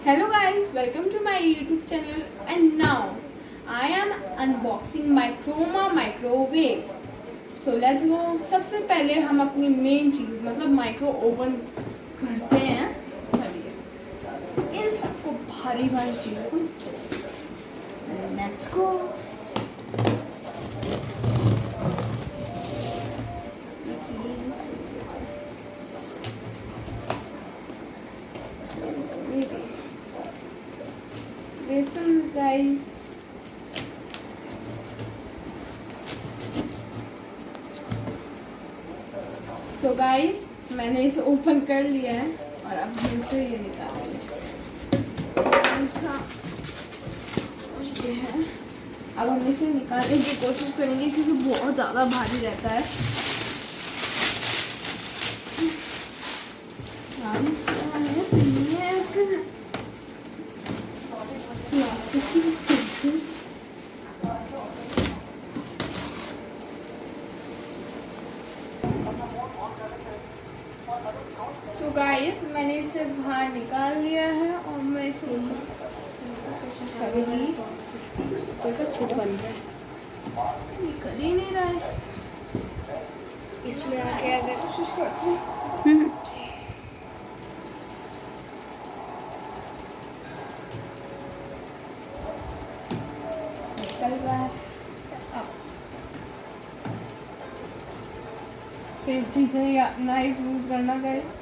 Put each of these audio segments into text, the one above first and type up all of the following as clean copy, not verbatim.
Hello guys, welcome to my YouTube channel and now I am unboxing my Croma microwave. So let's go. सबसे पहले हम अपनी main चीज मतलब micro oven करते हैं। चलिए इन सबको भारी भारी चीजों को let's go. Listen guys, so guys मैंने इसे ओपन कर लिया है और अब हम इसे ये निकालेंगे। ऐसा कुछ है। अब हम इसे निकालने की कोशिश करेंगे क्योंकि बहुत ज़्यादा भारी रहता है। सो गाइस मैंने इसे बाहर निकाल लिया है और मैं इसे कोशिश करूँगी। छेद बन जाए, निकल ही नहीं रहा है। इसमें आके अगर कोशिश करती हूँ। निकल रहा है। सेफ्टी से नाइफ यूज करना गाइस।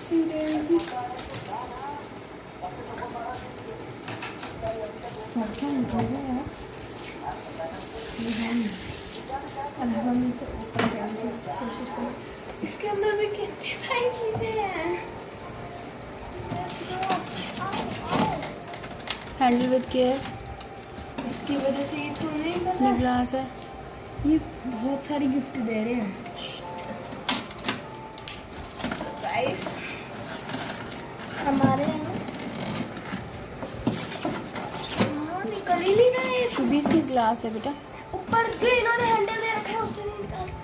सीरियसली क्या निकल रहा है? अब हम इसे ओपन करने की कोशिश करें। इसके अंदर भी कितनी सारी चीजें हैं। हैंडल विद केयर, इसकी वजह से ये तो नहीं इसमें बना। ग्लास है। ये बहुत सारी गिफ्ट दे रहे हैं गाइस हमारे निकल ही नहीं रहा है। तो भी इसमें ग्लास है बेटा। ऊपर जो इन्होंने हैंडल दे रखा है उससे नहीं निकालती।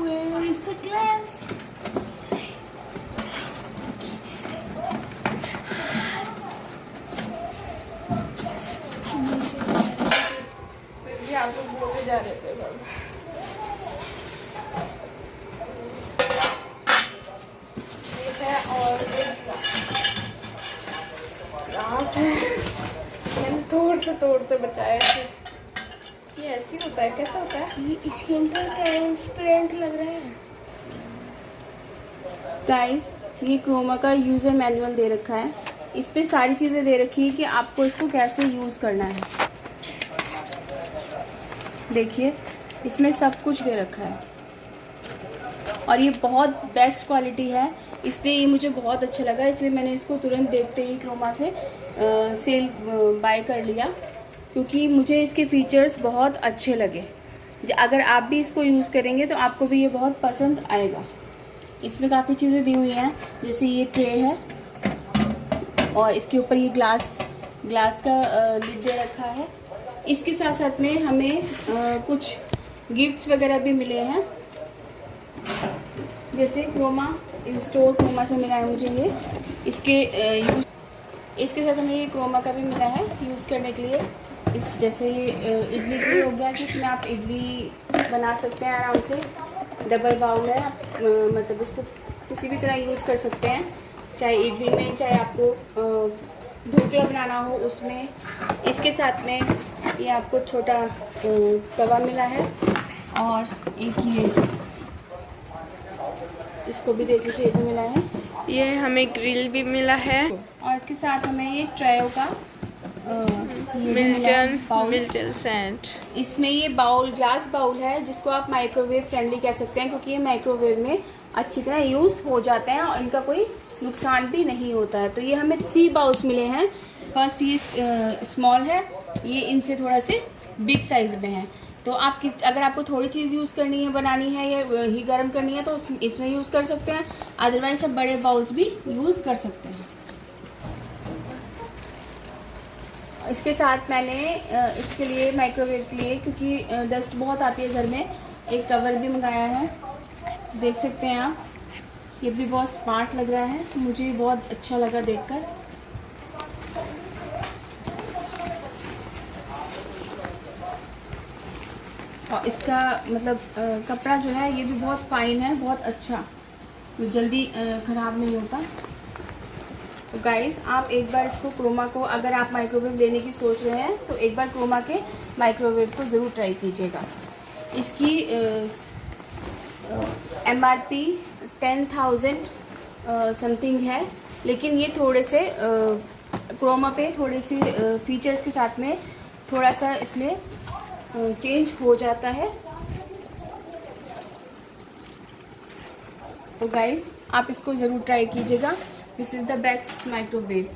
Where is the glass? आप लोग बोले जा रहे थे बाबा। ये है और एक ग्लास है। मैंने तोड़ते बचाया थे। ये ऐसे होता है, कैसा होता है? ये इसके अंदर ट्रांसपेरेंट लग रहा है गाइस। ये क्रोमा का यूज़र मैनुअल दे रखा है। इस पे सारी चीज़ें दे रखी है कि आपको इसको कैसे यूज़ करना है। देखिए इसमें सब कुछ दे रखा है और ये बहुत बेस्ट क्वालिटी है, इसलिए ये मुझे बहुत अच्छा लगा। इसलिए मैंने इसको तुरंत देखते ही क्रोमा से सेल बाय कर लिया क्योंकि मुझे इसके फीचर्स बहुत अच्छे लगे। अगर आप भी इसको यूज़ करेंगे तो आपको भी ये बहुत पसंद आएगा। इसमें काफ़ी चीज़ें दी हुई हैं, जैसे ये ट्रे है और इसके ऊपर ये ग्लास का लिड दे रखा है। इसके साथ साथ में हमें कुछ गिफ्ट्स वगैरह भी मिले हैं, जैसे क्रोमा इंस्टोर क्रोमा से मिला है मुझे ये। इसके साथ हमें ये क्रोमा का भी मिला है यूज़ करने के लिए। जैसे ये इडली के लिए हो गया कि इसमें आप इडली बना सकते हैं आराम से। डबल बाउल है, आप मतलब इसको किसी भी तरह यूज़ कर सकते हैं, चाहे इडली में, चाहे आपको ढोकला बनाना हो उसमें। इसके साथ में ये आपको छोटा तवा मिला है और एक ये इसको भी देख लीजिए, ये भी मिला है। ये हमें ग्रिल भी मिला है और इसके साथ हमें ये ट्रायो का मिल्टन सेंट। इसमें ये बाउल ग्लास बाउल है जिसको आप माइक्रोवेव फ्रेंडली कह सकते हैं क्योंकि ये माइक्रोवेव में अच्छी तरह यूज़ हो जाते हैं और इनका कोई नुकसान भी नहीं होता है। तो ये हमें 3 बाउल्स मिले हैं। फर्स्ट ये स्मॉल है, ये इनसे थोड़ा से बिग साइज़ में है। तो आप अगर आपको थोड़ी चीज़ यूज़ करनी है, बनानी है या ही गर्म करनी है तो इसमें यूज़ कर सकते हैं, अदरवाइज सब बड़े बाउल्स भी यूज़ कर सकते हैं। इसके साथ मैंने इसके लिए माइक्रोवेव के लिए, क्योंकि डस्ट बहुत आती है घर में, एक कवर भी मंगाया है। देख सकते हैं आप, ये भी बहुत स्मार्ट लग रहा है, मुझे बहुत अच्छा लगा देखकर। और इसका मतलब कपड़ा जो है ये भी बहुत फाइन है, बहुत अच्छा, तो जल्दी ख़राब नहीं होता। तो गाइस आप एक बार इसको क्रोमा को, अगर आप माइक्रोवेव लेने की सोच रहे हैं तो एक बार क्रोमा के माइक्रोवेव को ज़रूर ट्राई कीजिएगा। इसकी MRP 10,000 समथिंग है, लेकिन ये थोड़े से क्रोमा पे थोड़े से फीचर्स के साथ में थोड़ा सा इसमें चेंज हो जाता है। तो गाइस आप इसको ज़रूर ट्राई कीजिएगा। This is the best microwave.